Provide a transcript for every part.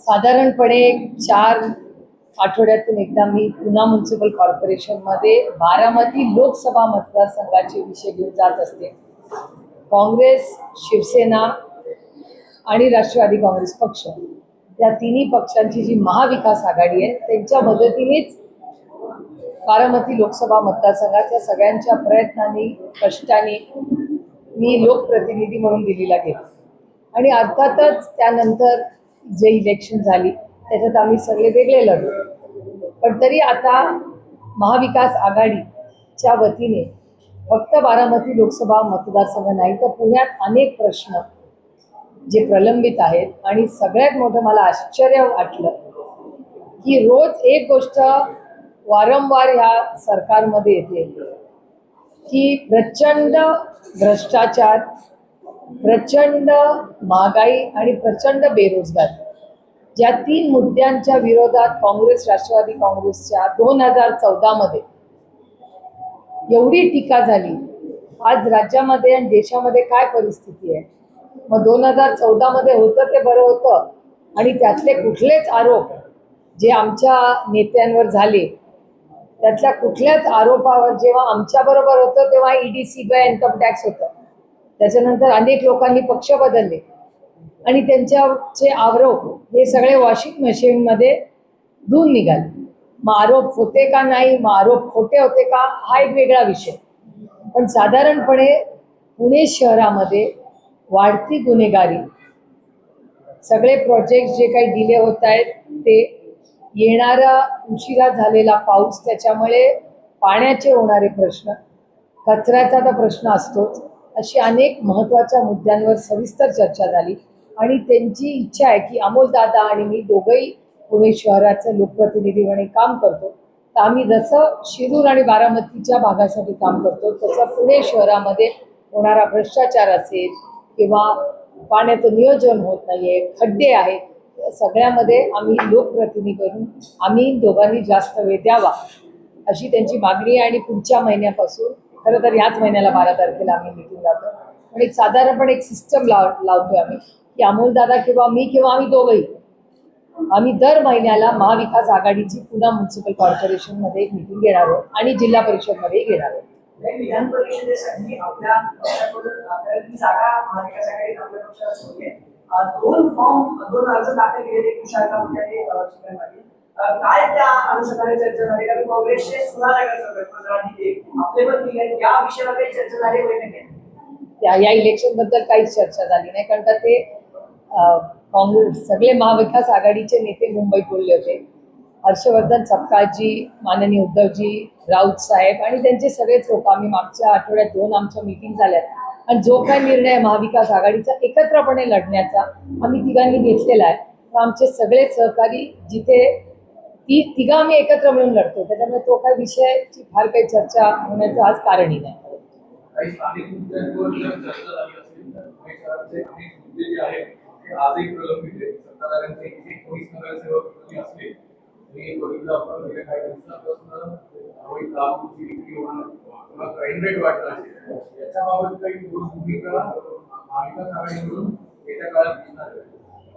साधारणपणे 4 आठवड्यातून एकदा मी पुणा म्युनिसिपल कॉर्पोरेशनमध्ये बारामती लोकसभा मतदारसंघाचे विषय घेऊन जात असते. काँग्रेस, शिवसेना आणि राष्ट्रवादी काँग्रेस पक्ष या तिन्ही पक्षांची जी महाविकास आघाडी आहे त्यांच्या मदतीनेच बारामती लोकसभा मतदारसंघाच्या सगळ्यांच्या प्रयत्नांनी कष्टाने मी लोकप्रतिनिधी म्हणून दिल्लीला गेले आणि अर्थातच त्यानंतर जे इलेक्शन झाली त्याच्यात आम्ही सगळे वेगळे लढलो. पण तरी आता महाविकास आघाडीच्या वतीने फक्त बारामती लोकसभा मतदारसंघ नाही तर पुण्यात अनेक प्रश्न जे प्रलंबित आहेत आणि सगळ्यात मोठं मला आश्चर्य वाटलं की रोज एक गोष्ट वारंवार ह्या सरकारमध्ये येते की प्रचंड भ्रष्टाचार, प्रचंड महागाई आणि प्रचंड बेरोजगार, ज्या 3 मुद्द्यांच्या विरोधात काँग्रेस, राष्ट्रवादी काँग्रेसच्या 2014 मध्ये एवढी टीका झाली. आज राज्यामध्ये आणि देशामध्ये काय परिस्थिती आहे? मग 2014 मध्ये होतं ते बरं होतं आणि त्यातले कुठलेच आरोप जे आमच्या नेत्यांवर झाले त्यातल्या कुठल्याच आरोपावर जेव्हा आमच्याबरोबर होतं तेव्हा ईडी, सीबीआय, इन्कम टॅक्स होतं. त्याच्यानंतर अनेक लोकांनी पक्ष बदलले आणि त्यांच्याचे आरोप हे सगळे वॉशिंग मशीनमध्ये धुवून निघाले. मग आरोप होते का नाही, मग आरोप खोटे होते का, हा एक वेगळा विषय. पण साधारणपणे पुणे शहरामध्ये वाढती गुन्हेगारी, सगळे प्रोजेक्ट जे काही डिले होत आहेत ते, येणारा उशिरा झालेला पाऊस, त्याच्यामुळे पाण्याचे होणारे प्रश्न, कचऱ्याचा तर प्रश्न असतोच, अशी अनेक महत्त्वाच्या मुद्द्यांवर सविस्तर चर्चा झाली. आणि त्यांची इच्छा आहे की अमोलदादा आणि मी दोघंही पुणे शहराचं लोकप्रतिनिधी म्हणून काम करतो, तर आम्ही जसं शिरूर आणि बारामतीच्या भागासाठी काम करतो तसं पुणे शहरामध्ये होणारा भ्रष्टाचार असेल किंवा पाण्याचं नियोजन होत नाही आहे, खड्डे आहेत, सगळ्यामध्ये आम्ही लोकप्रतिनिधी करून आम्ही दोघांनी जास्त वेळ द्यावा अशी त्यांची मागणी आहे. आणि पुढच्या महिन्यापासून, खरं तर ह्याच महिन्याला 12 तारखेला आम्ही मिटिंग लावतो आणि साधारणपणे एक सिस्टम लावतोय आम्ही की अमोलदादा किंवा मी किंवा आम्ही दोघंही आम्ही दर महिन्याला महाविकास आघाडीची पुणा म्युनिसिपल कॉर्पोरेशनमध्ये एक मिटिंग घेणार आहोत आणि जिल्हा परिषदमध्येही घेणार आहोत. विधान परिषदेसाठी आपल्या जागा महाविकास आघाडीत आपल्या पक्षाला होते. 2 अर्ज दाखल केले काय त्या अनुषंगाने चर्चा झाली? कारण काँग्रेसचे आपले पण दिले, या विषयावर काही चर्चा झाली बैठकीत? या इलेक्शन बद्दल काहीच चर्चा झाली नाही, कारण का ते काँग्रेस सगळे महाविकास आघाडीचे नेते मुंबईत बोलले होते. हर्षवर्धन सपकाळजी, माननीय उद्धवजी, राऊत साहेब आणि त्यांचे सगळेच लोक, आम्ही मागच्या आठवड्यात 2 आमच्या मीटिंग झाल्यात आणि जो काही निर्णय महाविकास आघाडीचा एकत्रपणे लढण्याचा आम्ही तिघांनी घेतलेला आहे, तर आमचे सगळे सहकारी जिथे तिघं आम्ही एकत्र मिळून लढतो, त्याच्यामुळे तो काही विषयाची फार काही चर्चा होण्याचं आज कारणही नाही.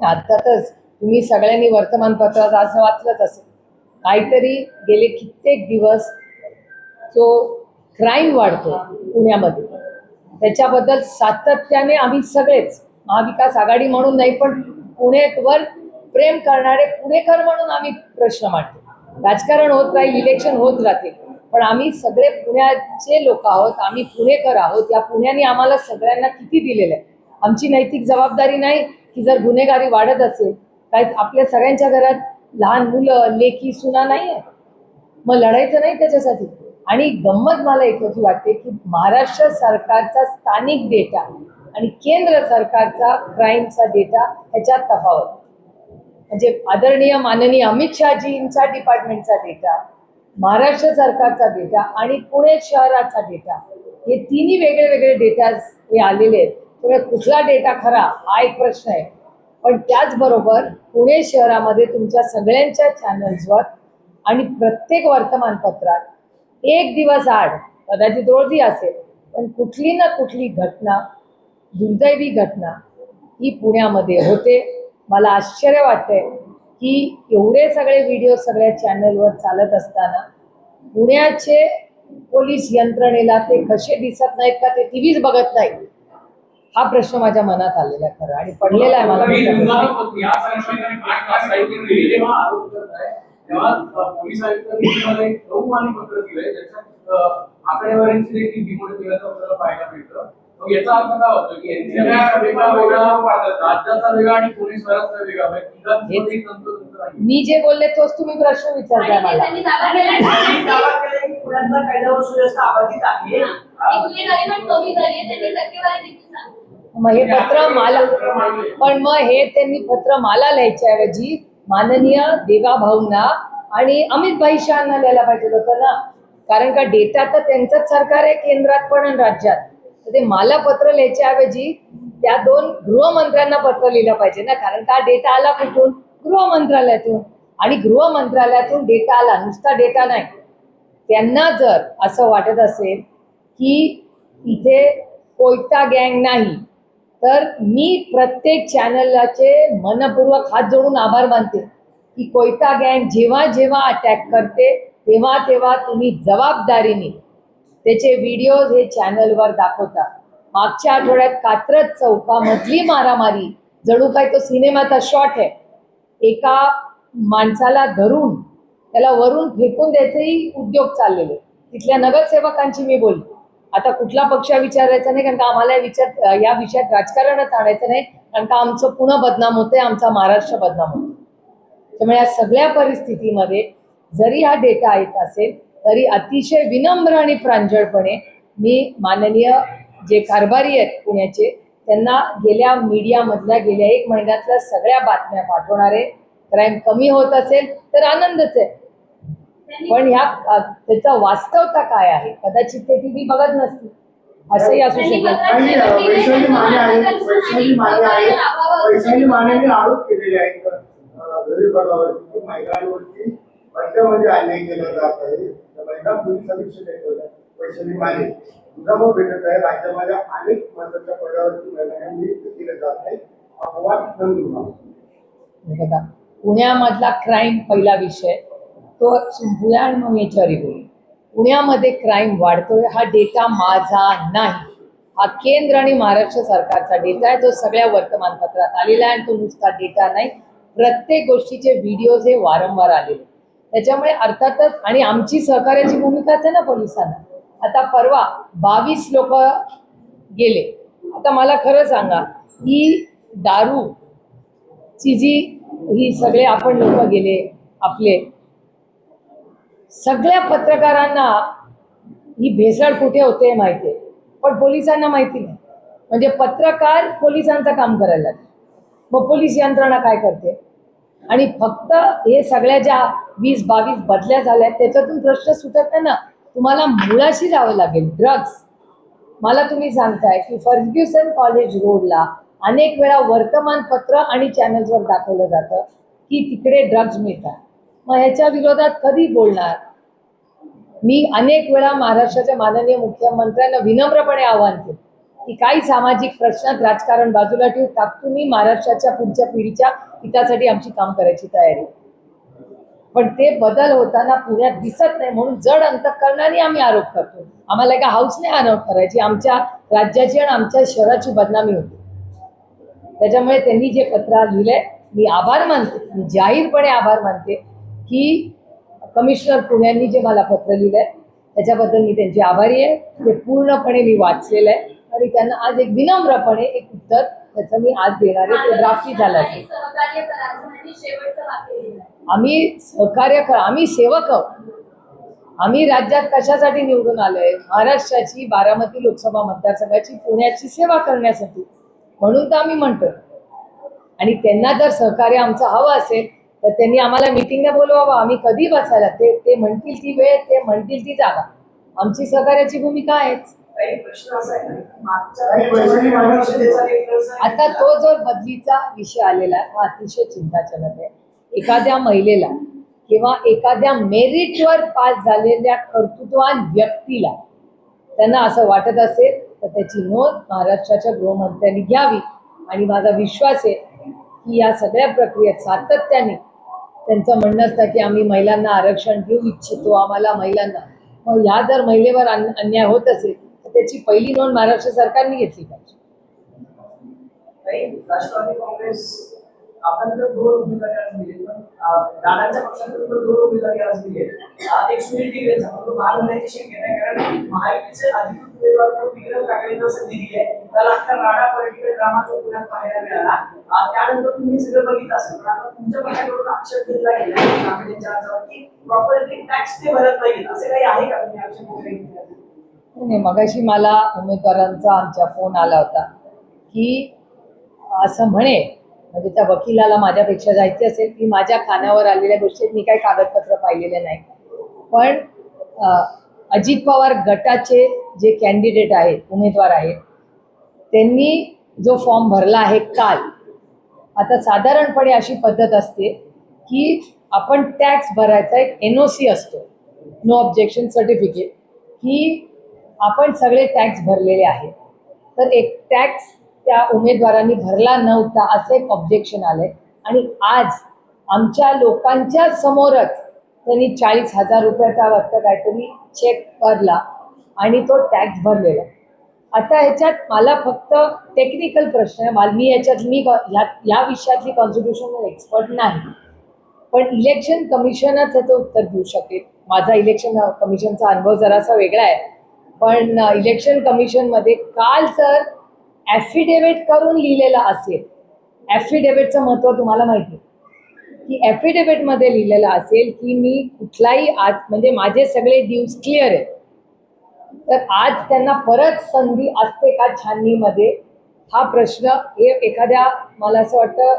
अर्थातच तुम्ही सगळ्यांनी वर्तमानपत्रात असं वाचलंच असेल, काहीतरी गेले कित्येक दिवस जो क्राईम वाढतो पुण्यामध्ये, त्याच्याबद्दल सातत्याने आम्ही सगळेच महाविकास आघाडी म्हणून नाही पण पुणेवर प्रेम करणारे पुणेकर म्हणून आम्ही प्रश्न मांडतो. राजकारण होत राहील, इलेक्शन होत राहते, पण आम्ही सगळे पुण्याचे लोक आहोत, आम्ही पुणेकर आहोत. या पुण्याने आम्हाला सगळ्यांना किती दिलेलं आहे. आमची नैतिक जबाबदारी नाही की जर गुन्हेगारी वाढत असेल, काय आपल्या सगळ्यांच्या घरात लहान मुलं, लेकी, सुना नाही आहे, मग लढायचं नाही त्याच्यासाठी. आणि गंमत मला एकच वाटते की महाराष्ट्र सरकारचा स्थानिक डेटा आणि केंद्र सरकारचा क्राईमचा डेटा ह्याच्यात तफावत. म्हणजे आदरणीय माननीय अमित शहाजींचा डिपार्टमेंटचा डेटा, महाराष्ट्र सरकारचा डेटा आणि पुणे शहराचा डेटा, हे तिन्ही वेगळे वेगळे डेटा हे आलेले आहेत. त्यामुळे कुठला डेटा खरा हा एक प्रश्न आहे. पण त्याचबरोबर पुणे शहरामध्ये तुमच्या सगळ्यांच्या चॅनल्सवर आणि प्रत्येक वर्तमानपत्रात एक दिवस आड, कदाचित रोजही असेल, पण कुठली ना कुठली घटना, दुर्दैवी घटना ही पुण्यामध्ये होते. मला आश्चर्य वाटतंय की एवढे सगळे व्हिडिओ सगळ्या चॅनलवर चालत असताना पुण्याचे पोलीस यंत्रणेला ते कसे दिसत नाहीत का ते टीव्हीच बघत नाहीत, हा प्रश्न माझ्या मनात आलेला आहे खरं आणि पडलेला आहे मला. या संशयितांनी जेव्हा आरोप करत आहे तेव्हा पोलीस आयुक्तांनी तुम्हाला एक बहुमानी पत्र दिलंय ज्याच्यात आकडेवारीची देखील डिमोटिवेशनचं आपल्याला पाहायला मिळतं. मग याचा अर्थ काय होतो की एनसीआरचा वेगळा राज्याचा वेगळा आणि पोलीस शहराचा वेगळा म्हणजे तंत्र नाही. मी जे बोलले तोच तुम्ही प्रश्न विचारताय मला. दावा केलाय की पुण्यातला कायद्यावर सुव्यवस्था अबाधित आहे. मग हे पत्र मला पण मग हे त्यांनी पत्र मला लिहायच्या ऐवजी माननीय देवा भाऊंना आणि अमित भाई शहाना लिहायला पाहिजे होतं ना, कारण का डेटा तर त्यांचंच सरकार आहे केंद्रात पण आणि राज्यात. तर ते मला पत्र लिहायच्या ऐवजी त्या दोन गृहमंत्र्यांना पत्र लिहिलं पाहिजे ना, कारण का डेटा आला कुठून? गृह मंत्रालयातून. आणि गृह मंत्रालयातून डेटा आला, नुसता डेटा नाही. त्यांना जर असं वाटत असेल की इथे कोयता गँग नाही, तर मी प्रत्येक चॅनलचे मनपूर्वक हात जोडून आभार मानते की कोयता गँग जेव्हा जेव्हा अटॅक करते तेव्हा तेव्हा तुम्ही जबाबदारीने त्याचे व्हिडिओज हे चॅनलवर दाखवता. मागच्या आठवड्यात कात्रज चौकामधली मारामारी जणू काय तो सिनेमाचा शॉट आहे. एका माणसाला धरून त्याला वरून फेकून द्यायचेही उद्योग चाललेले. तिथल्या नगरसेवकांची मी बोलली. आता कुठला पक्ष विचारायचा नाही, कारण का आम्हाला या विषयात राजकारणच आणायचं नाही, कारण का आमचं पुणं बदनाम होतंय, आमचा महाराष्ट्र बदनाम होतो. त्यामुळे या सगळ्या परिस्थितीमध्ये जरी हा डेटा येत असेल तरी अतिशय विनम्र आणि प्रांजळपणे मी माननीय जे कारभारी आहेत पुण्याचे त्यांना गेल्या मीडियामधल्या गेल्या 1 महिन्यातल्या सगळ्या बातम्या पाठवणारे. क्राईम कमी होत असेल तर आनंदच आहे, पण ह्या त्याचा वास्तवता काय आहे कदाचित ते टीव्ही बघत नसतील, असंही असू शकेल. वैशाली मानेने आरोप केलेले आहेत महिलांवरती वर्गामध्ये अन्याय केला जात आहे. महिला पोलीस अधीक्षक आहेत वैशाली माने, तुझा मग भेटत आहे राज्यामध्ये अनेक महत्वाच्या पदावरती महिलांनी केलं जात आहे. अपवाद बघा, पुण्यामधला क्राईम पहिला विषय तो संपूया आणि मग याच्यावरही बोलू. पुण्यामध्ये क्राईम वाढतोय हा डेटा माझा नाही, हा केंद्र आणि महाराष्ट्र सरकारचा डेटा आहे जो सगळ्या वर्तमानपत्रात आलेला आहे. आणि तो नुसता डेटा नाही, प्रत्येक गोष्टीचे व्हिडिओज हे वारंवार आलेले. त्याच्यामुळे अर्थातच आणि आमची सहकार्याची भूमिकाच आहे ना पोलिसांना. आता परवा 22 लोक गेले. आता मला खरं सांगा, ही दारूची जी ही सगळे आपण लोक गेले आपले, सगळ्या पत्रकारांना ही भेसळ कुठे होते माहिती आहे, पण पोलिसांना माहिती नाही. म्हणजे पत्रकार पोलिसांचं काम करायला लागले, मग पोलीस यंत्रणा काय करते? आणि फक्त हे सगळ्या ज्या 20-22 बदल्या झाल्या त्याच्यातून प्रश्न सुटत नाही ना, तुम्हाला मुळाशी जावं लागेल. ड्रग्ज, मला तुम्ही सांगताय की फर्ग्युसन कॉलेज रोडला अनेक वेळा वर्तमानपत्र आणि चॅनल्सवर दाखवलं जातं की तिकडे ड्रग्ज मिळतात. मग ह्याच्या विरोधात कधी बोलणार? मी अनेक वेळा महाराष्ट्राच्या माननीय मुख्यमंत्र्यांना विनम्रपणे आवाहन केलं की काही सामाजिक प्रश्नात राजकारण बाजूला ठेवून तुम्ही महाराष्ट्राच्या पुढच्या पिढीच्या हितासाठी आमची काम करायची तयारी. पण ते बदल होताना पुण्यात दिसत नाही, म्हणून जड अंतःकरणाने आम्ही आरोप करतो. आम्हाला एका हाऊसने आरोप करायची, आमच्या राज्याची आणि आमच्या शहराची बदनामी होती. त्याच्यामुळे त्यांनी जे पत्र लिहिलंय मी आभार मानते, मी जाहीरपणे आभार मानते की कमिशनर पुण्यांनी जे मला पत्र लिहिलंय त्याच्याबद्दल मी त्यांची आभारी आहे. ते पूर्णपणे मी वाचलेलं आहे आणि त्यांना आज एक विनम्रपणे एक उत्तर त्याचं मी आज देणार आहे. ते ड्राफ्टी झालं असेल. आम्ही सहकार्य करा, आम्ही सेवक आहोत. आम्ही राज्यात कशासाठी निवडून आलोय? महाराष्ट्राची 12मती लोकसभा मतदारसंघाची पुण्याची सेवा करण्यासाठी, म्हणून तर आम्ही म्हणतो. आणि त्यांना जर सहकार्य आमचं हवं असेल तर त्यांनी आम्हाला मिटिंगला बोलवावं, आम्ही कधी बसायला. ते म्हणतील ती वेळ, ते म्हणतील ती जागा. आमची सहकार्याची भूमिका आहेच. आता तो जो बदलीचा विषय आलेला आहे हा अतिशय चिंताजनक आहे. एखाद्या महिलेला किंवा एखाद्या मेरिटवर पास झालेल्या कर्तृत्ववान व्यक्तीला त्यांना असं वाटत असेल तर त्याची नोंद महाराष्ट्राच्या गृहमंत्र्यांनी घ्यावी. आणि माझा विश्वास आहे की या सगळ्या प्रक्रियेत सातत्याने त्यांचं म्हणणं असतं की आम्ही महिलांना आरक्षण देऊ इच्छितो, आम्हाला महिलांना. मग ह्या जर महिलेवर अन्याय होत असेल तर त्याची पहिली नोंद महाराष्ट्र सरकारने घेतली पाहिजे. राष्ट्रवादी काँग्रेस आपण तर 2 उमेदवारी आज दिले, पण दादांच्या पक्षातून पण 2 उमेदवारी आज दिली. एक सुनील टिकरेंचा तो भाग होण्याची शक्यता आहे, कारण महायुतीचे अधिकृत उमेदवार म्हणून विक्रम काकडेंना संधी दिली आहे. त्याला अख्खा राडा पॉलिटिकल ड्रामा जो पुण्यात पाहायला मिळाला. त्यानंतर तुम्ही सगळं बघितलं असेल, पण आता तुमच्या पक्षाकडून आक्षेप घेतला गेला काकडेंच्या अर्जावर की प्रॉपर्टी टॅक्स ते भरत नाहीत. असे काही आहे का, तुम्ही आक्षेप वगैरे घेतला? नाही, मगाशी मला उमेदवारांचा आमच्या फोन आला होता की असं म्हणे, म्हणजे त्या वकिलाला माझ्यापेक्षा जायची असेल की माझ्या कानावर आलेल्या गोष्टीत मी काही कागदपत्र पाहिलेले नाही. पण अजित पवार गटाचे जे कॅन्डिडेट आहेत, उमेदवार आहेत, त्यांनी जो फॉर्म भरला आहे काल, आता साधारणपणे अशी पद्धत असते की आपण टॅक्स भरायचा एक NOC असतो, नो ऑब्जेक्शन सर्टिफिकेट, की आपण सगळे टॅक्स भरलेले आहेत. तर एक टॅक्स त्या उमेदवारांनी भरला नव्हता असं एक ऑब्जेक्शन आलंय आणि आज आमच्या लोकांच्या समोरच त्यांनी 40,000 रुपयाचा वाटतं काहीतरी चेक भरला आणि तो टॅक्स भरलेला. आता ह्याच्यात मला फक्त टेक्निकल प्रश्न आहे. मी ह्या विषयातली कॉन्स्टिट्यूशनल एक्सपर्ट नाही, पण इलेक्शन कमिशनच याचं उत्तर देऊ शकेल. माझा इलेक्शन कमिशनचा अनुभव जरासा वेगळा आहे, पण इलेक्शन कमिशनमध्ये काल जर ॲफिडेविट करून लिहिलेलं असेल, ॲफिडेविटचं महत्त्व तुम्हाला माहिती आहे की ॲफिडेविटमध्ये लिहिलेलं असेल की मी कुठलाही आज म्हणजे माझे सगळे ड्यूज क्लिअर आहेत, तर आज त्यांना परत संधी असते का छाननीमध्ये, हा प्रश्न हे एखाद्या मला असं वाटतं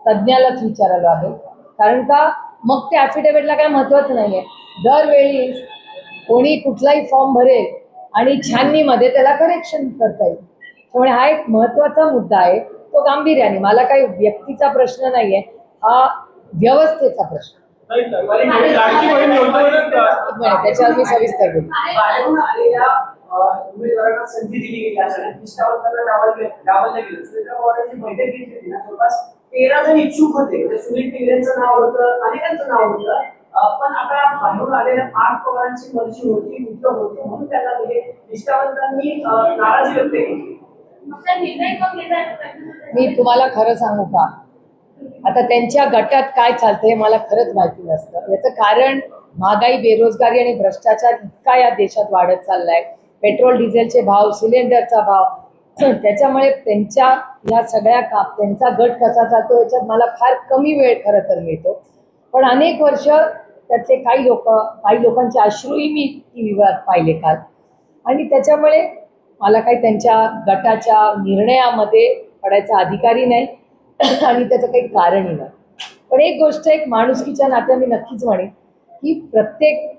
तज्ज्ञालाच विचारायला लागेल. कारण का मग ते ॲफिडेविटला काय महत्त्वाचं नाही आहे. दरवेळी कोणी कुठलाही फॉर्म भरेल आणि छाननीमध्ये त्याला करेक्शन करता येईल. त्यामुळे हा एक महत्त्वाचा मुद्दा आहे, तो गांभीर्याने. मला काही व्यक्तीचा प्रश्न नाही आहे, हा व्यवस्थेचा प्रश्न. त्याच्यावर मी सविस्तर बोलतो. बाहेरून आलेल्या उमेदवारांना संधी दिली गेली अचानक, निष्ठावंतांना डावललं गेलं. सुनील पवारांची बैठक घेतली होती ना, जवळपास 13 जण इच्छुक होते. म्हणजे सुनील टिकरेंचं नाव होतं, अनेकांचं नाव होतं, पण आता बाहेरून आलेल्या 8 पवारांची मर्जी होती, मित्र होती, म्हणून त्यांना दिले. निष्ठावंतांनी नाराजी व्यक्त केली. मी तुम्हाला खरं सांगू का, आता त्यांच्या गटात काय चालतंय मला खरंच माहिती नसतं. याचं कारण महागाई, बेरोजगारी आणि भ्रष्टाचार इतका या देशात वाढत चाललाय. पेट्रोल डिझेलचे भाव, सिलेंडरचा भाव, त्याच्यामुळे त्यांच्या या सगळ्या त्यांचा गट कसा चालतो याच्यात मला फार कमी वेळ खरं तर मिळतो. पण अनेक वर्ष त्यातले काही लोकांचे अश्रूही मी TV वर पाहिले काल, आणि त्याच्यामुळे मला काही त्यांच्या गटाच्या निर्णयामध्ये पडायचा अधिकारही नाही आणि त्याचं काही कारणही नाही. पण एक गोष्ट, एक माणुसकीच्या नात्याने मी नक्कीच म्हणेन की प्रत्येक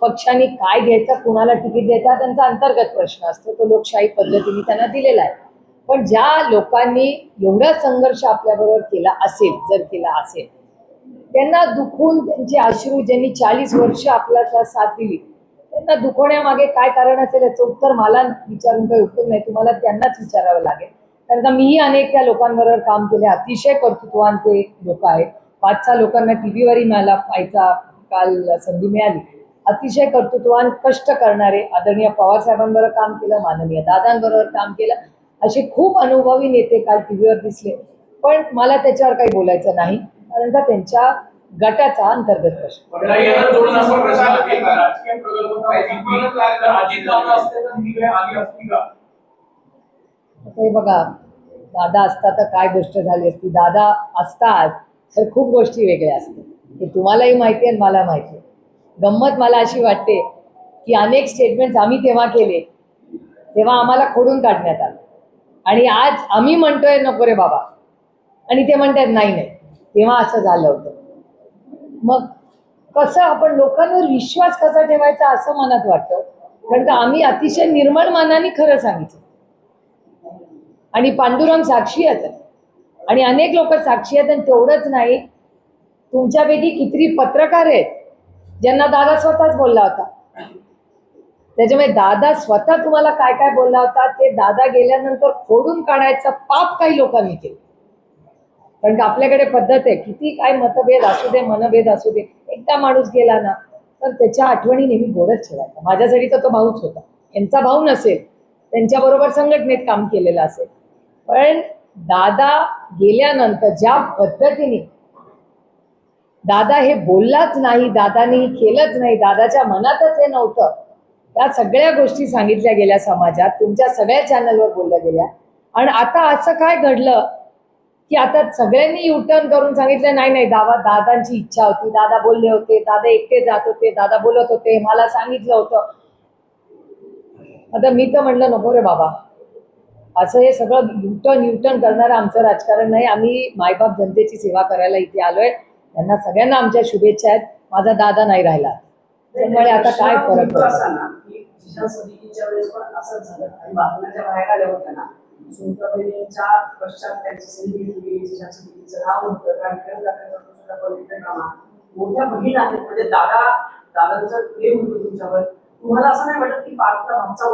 पक्षाने काय घ्यायचं, कुणाला तिकीट द्यायचा, त्यांचा अंतर्गत प्रश्न असतो, तो लोकशाही पद्धतीने त्यांना दिलेला आहे. पण ज्या लोकांनी एवढा संघर्ष आपल्याबरोबर केला असेल, जर केला असेल, त्यांना दुखून त्यांचे अश्रू, ज्यांनी 40 वर्ष आपल्याला साथ दिली, त्यांना दुखवण्यामागे काय कारण असेल याचं उत्तर मला विचारून काही उपयोग नाही, तुम्हाला त्यांनाच विचारावं लागेल. कारण का मीही अनेक त्या लोकांबरोबर काम केले, अतिशय कर्तृत्ववान ते लोक आहेत. 5-6 लोकांना TV वरही मला पाहायचा काल संधी मिळाली. अतिशय कर्तृत्ववान, कष्ट करणारे, आदरणीय पवार साहेबांबरोबर काम केलं, माननीय दादांबरोबर काम केलं, असे खूप अनुभवी नेते काल TV वर दिसले. पण मला त्याच्यावर काही बोलायचं नाही, कारण का त्यांच्या गटाचा अंतर्गत प्रश्न. हे बघा, दादा असता तर काय गोष्ट झाली असती, दादा असतात तर खूप गोष्टी वेगळ्या असतात. हे तुम्हालाही माहिती आहे आणि मला माहिती आहे. गंमत मला अशी वाटते की अनेक स्टेटमेंट्स आम्ही तेव्हा केले, तेव्हा आम्हाला खोडून काढण्यात आलं, आणि आज आम्ही म्हणतोय नको रे बाबा, आणि ते म्हणतात नाही नाही तेव्हा असं झालं होतं. मग कसं आपण लोकांवर विश्वास कसा ठेवायचा असं मनात वाटतं, कारण का आम्ही अतिशय निर्मळ मनाने खरं सांगितलं, आणि पांडुरंग साक्षी आहेत आणि अनेक लोक साक्षी आहेत. आणि तेवढंच नाही, तुमच्यापैकी किती पत्रकार आहेत ज्यांना दादा स्वतःच बोलला होता. त्याच्यामुळे दादा स्वतः तुम्हाला काय काय बोलला होता ते दादा गेल्यानंतर खोडून काढायचं पाप काही लोकांनी केलं. कारण का आपल्याकडे पद्धत आहे, किती काय मतभेद असू दे, मनभेद असू दे, एकदा माणूस गेला ना तर त्याच्या आठवणी नेहमी गोडच ठेवायच्या. माझ्यासाठी तर तो भाऊच होता. यांचा भाऊ नसेल, त्यांच्याबरोबर संघटनेत काम केलेलं असेल, पण दादा गेल्यानंतर ज्या पद्धतीने दादा हे बोललाच नाही, दादाने केलंच नाही, दादाच्या मनातच हे नव्हतं, त्या सगळ्या गोष्टी सांगितल्या गेल्या समाजात, तुमच्या सगळ्या चॅनलवर बोलल्या गेल्या. आणि आता असं काय घडलं की आता सगळ्यांनी युटर्न करून सांगितलं नाही नाही, दादांची इच्छा होती, दादा बोलले होते, दादा एकटे जात होते, दादा बोलत होते, मला सांगितलं होतं. आता मी तर म्हणलं नको रे बाबा, असं हे सगळं युटर्न करणारं आमचं राजकारण नाही. आम्ही मायबाप जनतेची सेवा करायला इथे आलोय. त्यांना सगळ्यांना आमच्या शुभेच्छा आहेत. माझा दादा नाही राहिला, त्यामुळे आता काय फरक पडतो. असा ना की जिल्हा समितीच्या वेळेस पण असंच झालं आणि बातम्याच्या बाहेर आल्या होत्या ना, सुनीताबाईंच्या पश्चात त्यांची समिती जिल्हा समितीचं नाव होतं कारण सुद्धा पवित्र कामा मोठ्या बहीण आहेत म्हणजे दादांचं प्रेम होतं तुमच्यावर. तुम्हाला असं नाही वाटत की पार्टचा भागचा